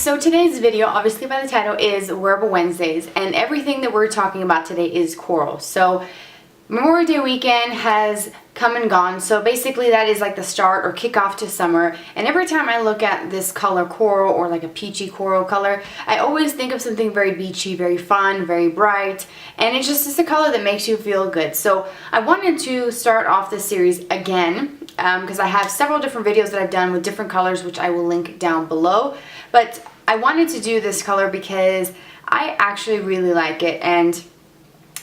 so today's video, obviously by the title, is Wearable Wednesdays, and everything that we're talking about today is coral. So Memorial Day weekend has come and gone, so basically that is like the start or kickoff to summer, and every time I look at this color coral or like a peachy coral color, I always think of something very beachy, very fun, very bright, and it's a color that makes you feel good. So I wanted to start off this series again because I have several different videos that I've done with different colors, which I will link down below, but I wanted to do this color because I actually really like it, and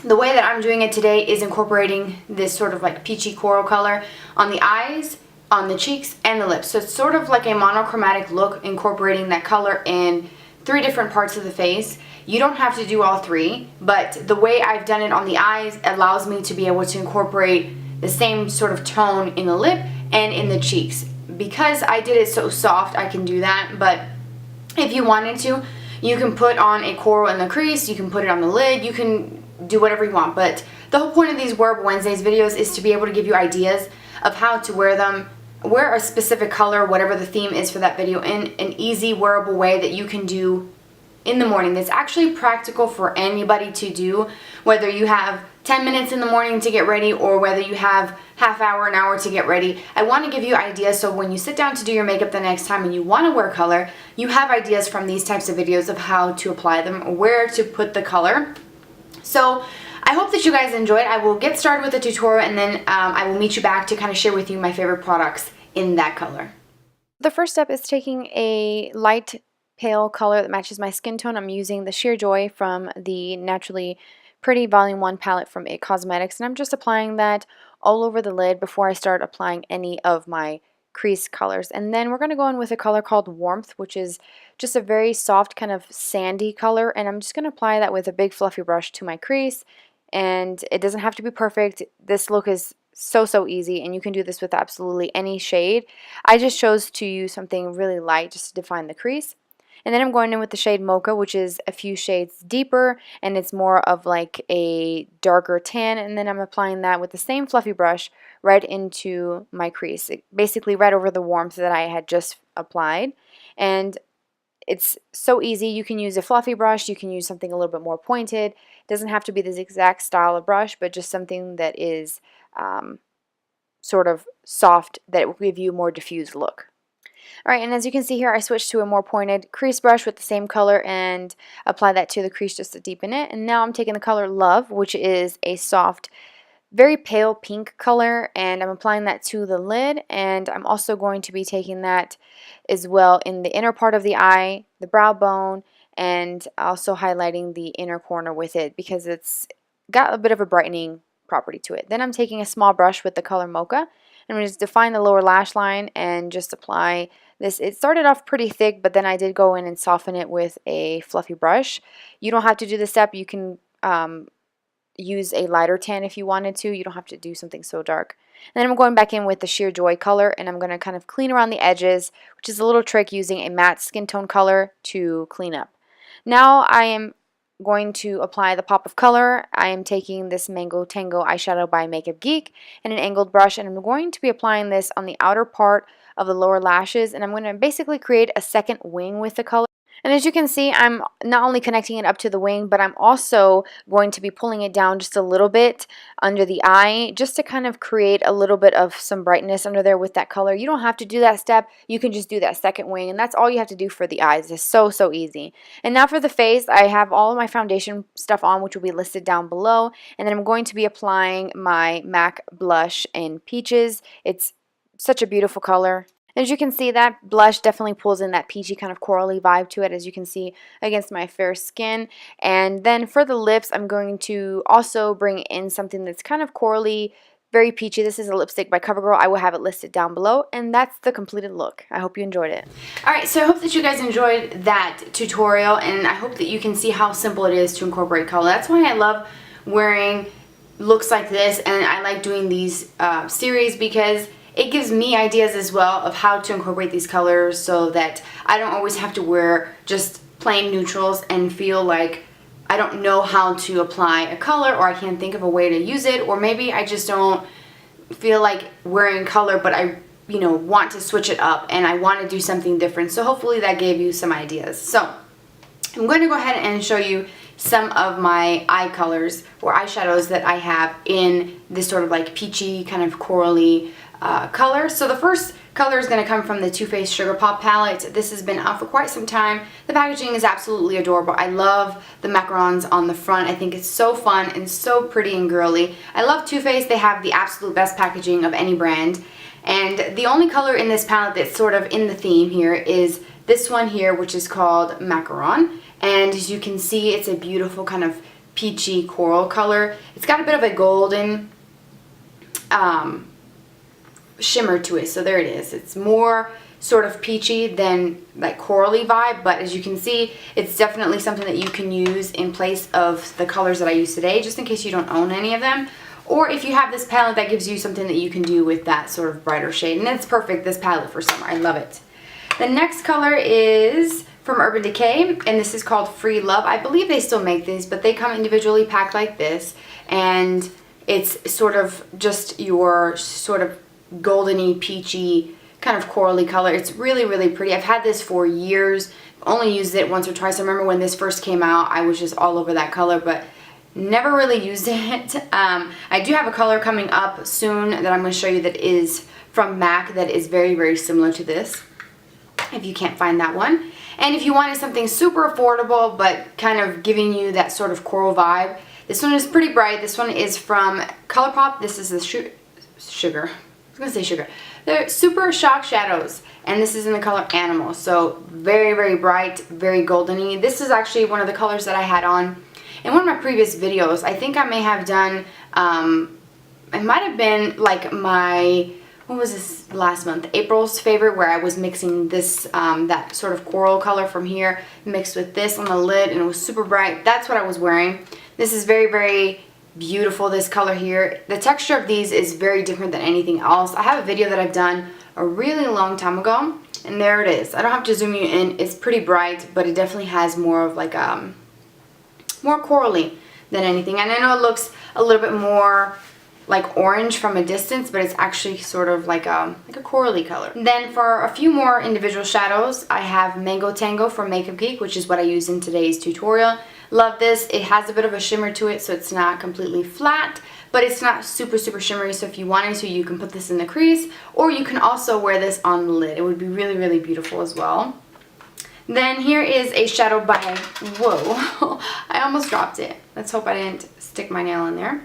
the way that I'm doing it today is incorporating this sort of like peachy coral color on the eyes, on the cheeks, and the lips. So it's sort of like a monochromatic look, incorporating that color in 3 different parts of the face. You don't have to do all 3, but the way I've done it on the eyes allows me to be able to incorporate the same sort of tone in the lip and in the cheeks. Because I did it so soft, I can do that, but if you wanted to, you can put on a coral in the crease, you can put it on the lid, you can do whatever you want. But the whole point of these Wearable Wednesdays videos is to be able to give you ideas of how to wear them, wear a specific color, whatever the theme is for that video, in an easy wearable way that you can do in the morning. That's actually practical for anybody to do, whether you have 10 minutes in the morning to get ready or whether you have half hour, an hour to get ready. I want to give you ideas so when you sit down to do your makeup the next time and you want to wear color, you have ideas from these types of videos of how to apply them, where to put the color. So I hope that you guys enjoyed. I will get started with the tutorial, and then I will meet you back to kind of share with you my favorite products in that color. The first step is taking a light pale color that matches my skin tone. I'm using the Sheer Joy from the Naturally Pretty Volume 1 palette from It Cosmetics, and I'm just applying that all over the lid before I start applying any of my crease colors. And then we're going to go in with a color called Warmth, which is just a very soft kind of sandy color, and I'm just going to apply that with a big fluffy brush to my crease. And it doesn't have to be perfect. This look is so easy, and you can do this with absolutely any shade. I just chose to use something really light just to define the crease. And then I'm going in with the shade Mocha, which is a few shades deeper, and it's more of like a darker tan. And then I'm applying that with the same fluffy brush right into my crease, basically right over the warmth that I had just applied. And it's so easy. You can use a fluffy brush, you can use something a little bit more pointed. It doesn't have to be this exact style of brush, but just something that is sort of soft, that will give you a more diffused look. Alright, and as you can see here, I switched to a more pointed crease brush with the same color and apply that to the crease just to deepen it. And now I'm taking the color Love, which is a soft, very pale pink color, and I'm applying that to the lid, and I'm also going to be taking that as well in the inner part of the eye, the brow bone, and also highlighting the inner corner with it because it's got a bit of a brightening property to it. Then I'm taking a small brush with the color Mocha, and I'm going to just define the lower lash line and just apply this. It started off pretty thick, but then I did go in and soften it with a fluffy brush. You don't have to do this step. You can use a lighter tan if you wanted to. You don't have to do something so dark. And then I'm going back in with the Sheer Joy color, and I'm going to kind of clean around the edges, which is a little trick using a matte skin tone color to clean up. Now I am going to apply the pop of color. I am taking this Mango Tango eyeshadow by Geek and an angled brush, and I'm going to be applying this on the outer part of the lower lashes, and I'm going to basically create a second wing with the color. And as you can see, I'm not only connecting it up to the wing, but I'm also going to be pulling it down just a little bit under the eye, just to kind of create a little bit of some brightness under there with that color. You don't have to do that step. You can just do that second wing, and that's all you have to do for the eyes. It's so easy. And now for the face, I have all of my foundation stuff on, which will be listed down below. And then I'm going to be applying my MAC blush in Peaches. It's such a beautiful color. As you can see, that blush definitely pulls in that peachy kind of corally vibe to it, as you can see against my fair skin. And then for the lips, I'm going to also bring in something that's kind of corally, very peachy. This is a lipstick by CoverGirl. I will have it listed down below, and that's the completed look. I hope you enjoyed it. Alright, so I hope that you guys enjoyed that tutorial, and I hope that you can see how simple it is to incorporate color. That's why I love wearing looks like this, and I like doing these series, because it gives me ideas as well of how to incorporate these colors so that I don't always have to wear just plain neutrals and feel like I don't know how to apply a color, or I can't think of a way to use it, or maybe I just don't feel like wearing color, but I you know, want to switch it up and I want to do something different. So hopefully that gave you some ideas. So I'm going to go ahead and show you some of my eye colors or eyeshadows that I have in this sort of like peachy kind of corally color. So the first color is going to come from the Too Faced Sugar Pop palette. This has been out for quite some time. The packaging is absolutely adorable. I love the macarons on the front. I think it's so fun and so pretty and girly. I love Too Faced. They have the absolute best packaging of any brand. And the only color in this palette that's sort of in the theme here is this one here, which is called Macaron. And as you can see, it's a beautiful kind of peachy coral color. It's got a bit of a golden shimmer to it. So there it is. It's more sort of peachy than like corally vibe, but as you can see, it's definitely something that you can use in place of the colors that I use today, just in case you don't own any of them. Or if you have this palette, that gives you something that you can do with that sort of brighter shade. And it's perfect, this palette, for summer. I love it. The next color is from Urban Decay, and this is called Free Love. I believe they still make these, but they come individually packed like this. And it's sort of just your sort of goldeny, peachy, kind of corally color. It's really, really pretty. I've had this for years. Only used it once or twice. I remember when this first came out, I was just all over that color, but never really used it. I do have a color coming up soon that I'm going to show you that is from MAC that is very, very similar to this, if you can't find that one. And if you wanted something super affordable but kind of giving you that sort of coral vibe, this one is pretty bright. This one is from ColourPop. This is the sugar. I was going to say sugar. They're Super Shock Shadows, and this is in the color Animal. So very, very bright, very goldeny. This is actually one of the colors that I had on in one of my previous videos. I think I may have done, it might have been like my, what was this last month? April's favorite, where I was mixing this, that sort of coral color from here, mixed with this on the lid, and it was super bright. That's what I was wearing. This is very, very beautiful, this color here. The texture of these is very different than anything else. I have a video that I've done a really long time ago, and there it is. I don't have to zoom you in. It's pretty bright, but it definitely has more of like more corally than anything. And I know it looks a little bit more like orange from a distance, but it's actually sort of like a corally color. Then for a few more individual shadows, I have Mango Tango from Makeup Geek, which is what I use in today's tutorial. Love this. It has a bit of a shimmer to it, so it's not completely flat, but it's not super, super shimmery. So if you wanted to, you can put this in the crease, or you can also wear this on the lid. It would be really, really beautiful as well. Then here is a shadow by, whoa, I almost dropped it. Let's hope I didn't stick my nail in there.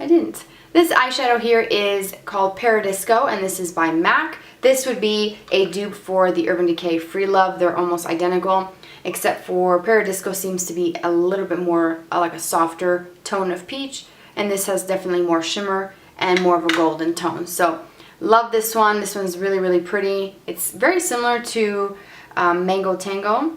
I didn't. This eyeshadow here is called Paradisco, and this is by MAC. This would be a dupe for the Urban Decay Free Love. They're almost identical, except for Paradisco seems to be a little bit more like a softer tone of peach, and this has definitely more shimmer and more of a golden tone. So love this one. This one's really, really pretty. It's very similar to Mango Tango.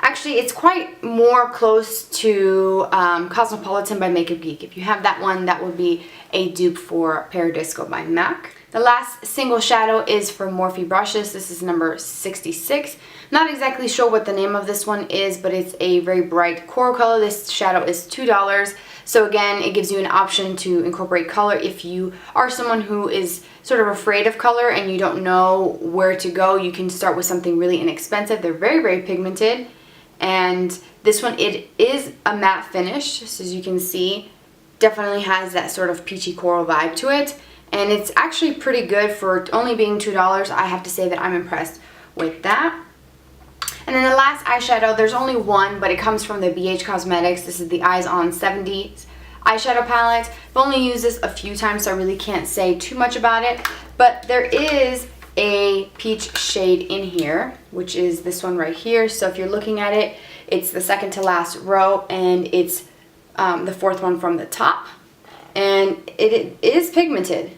Actually, it's quite more close to Cosmopolitan by Makeup Geek. If you have that one, that would be a dupe for Paradisco by MAC. The last single shadow is from Morphe brushes. This is number 66. Not exactly sure what the name of this one is, but it's a very bright coral color. This shadow is $2. So again, it gives you an option to incorporate color if you are someone who is sort of afraid of color and you don't know where to go. You can start with something really inexpensive. They're very, very pigmented. And this one, it is a matte finish, so as you can see, definitely has that sort of peachy coral vibe to it. And it's actually pretty good for only being $2. I have to say that I'm impressed with that. And then the last eyeshadow, there's only one, but it comes from the BH Cosmetics. This is the Eyes on 70s eyeshadow palette. I've only used this a few times, so I really can't say too much about it. But there is a peach shade in here, which is this one right here. So if you're looking at it, it's the second to last row, and it's the fourth one from the top. And it is pigmented,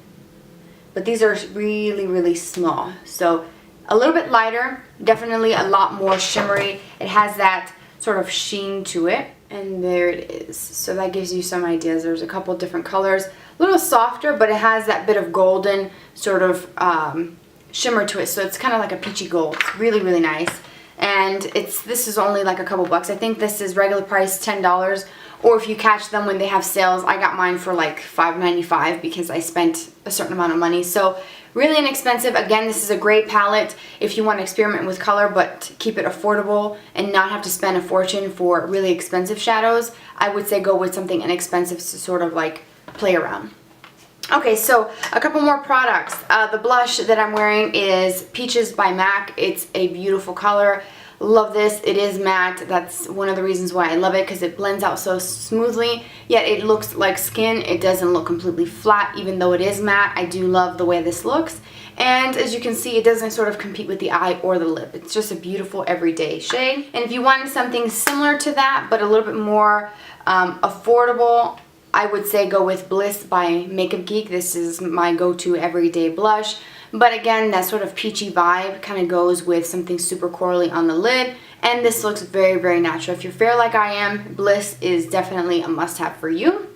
but these are really, really small. So a little bit lighter, definitely a lot more shimmery. It has that sort of sheen to it, and there it is. So that gives you some ideas. There's a couple different colors, a little softer, but it has that bit of golden sort of shimmer to it. So it's kind of like a peachy gold. It's really, really nice. And this is only like a couple bucks. I think this is regular price $10, or if you catch them when they have sales. I got mine for like $5.95 because I spent a certain amount of money. So Really inexpensive. Again, this is a great palette if you want to experiment with color but keep it affordable and not have to spend a fortune for really expensive shadows. I would say go with something inexpensive to sort of like play around. Okay, so a couple more products. The blush that I'm wearing is Peaches by MAC. It's a beautiful color. Love this. It is matte. That's one of the reasons why I love it, because it blends out so smoothly, yet it looks like skin. It doesn't look completely flat even though it is matte. I do love the way this looks, and as you can see, it doesn't sort of compete with the eye or the lip. It's just a beautiful everyday shade. And if you wanted something similar to that but a little bit more affordable, I would say go with Bliss by Geek. This is my go-to everyday blush. But again, that sort of peachy vibe kind of goes with something super corally on the lid. And this looks very, very natural. If you're fair like I am, Bliss is definitely a must-have for you.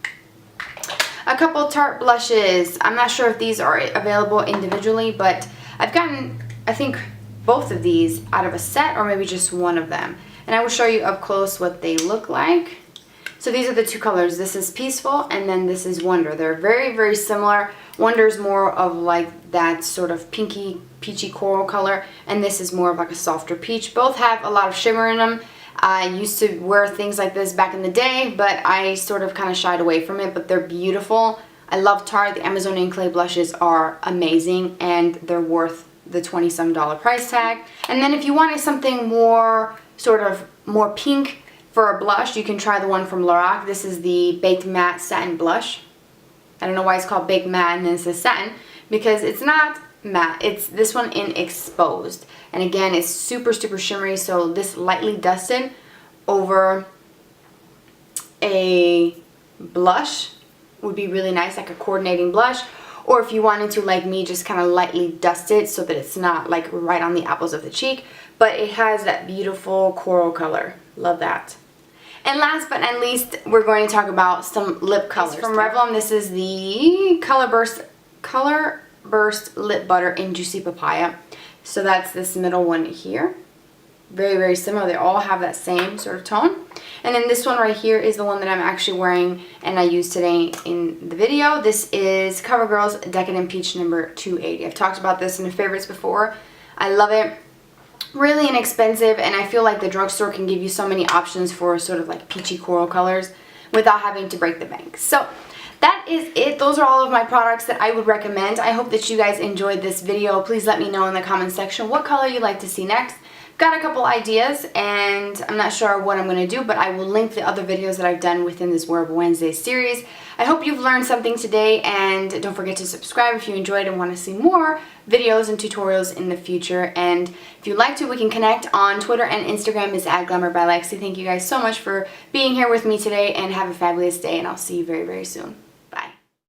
A couple Tarte blushes. I'm not sure if these are available individually, but I've gotten, I think, both of these out of a set or maybe just one of them. And I will show you up close what they look like. So these are the two colors. This is Peaceful and then this is Wonder. They're very, very similar. Wonder's more of like that sort of pinky, peachy coral color, and this is more of like a softer peach. Both have a lot of shimmer in them. I used to wear things like this back in the day, but I sort of kind of shied away from it, but they're beautiful. I love Tarte. The Amazonian Clay blushes are amazing and they're worth the $20-some price tag. And then if you wanted something more sort of more pink for a blush, you can try the one from LORAC. This is the Baked Matte Satin Blush. I don't know why it's called Baked Matte and then it says Satin, because it's not matte. It's this one in Exposed. And again, it's super, super shimmery, so this lightly dusted over a blush would be really nice, like a coordinating blush. Or if you wanted to, like me, just kind of lightly dust it so that it's not like right on the apples of the cheek, but it has that beautiful coral color. Love that. And last but not least, we're going to talk about some lip colors. From Revlon, this is the Colorburst Lip Butter in Juicy Papaya. So that's this middle one here. Very, very similar. They all have that same sort of tone. And then this one right here is the one that I'm actually wearing and I used today in the video. This is CoverGirl's Decadent Peach number 280. I've talked about this in the favorites before. I love it. Really inexpensive, and I feel like the drugstore can give you so many options for sort of like peachy coral colors without having to break the bank. So that is it. Those are all of my products that I would recommend. I hope that you guys enjoyed this video. Please let me know in the comment section what color you'd like to see next. Got a couple ideas and I'm not sure what I'm going to do, but I will link the other videos that I've done within this Wearable Wednesday series. I hope you've learned something today, and don't forget to subscribe if you enjoyed and want to see more videos and tutorials in the future. And if you'd like to, we can connect on Twitter and Instagram is @GlamourbyLexi. Thank you guys so much for being here with me today, and have a fabulous day, and I'll see you very, very soon.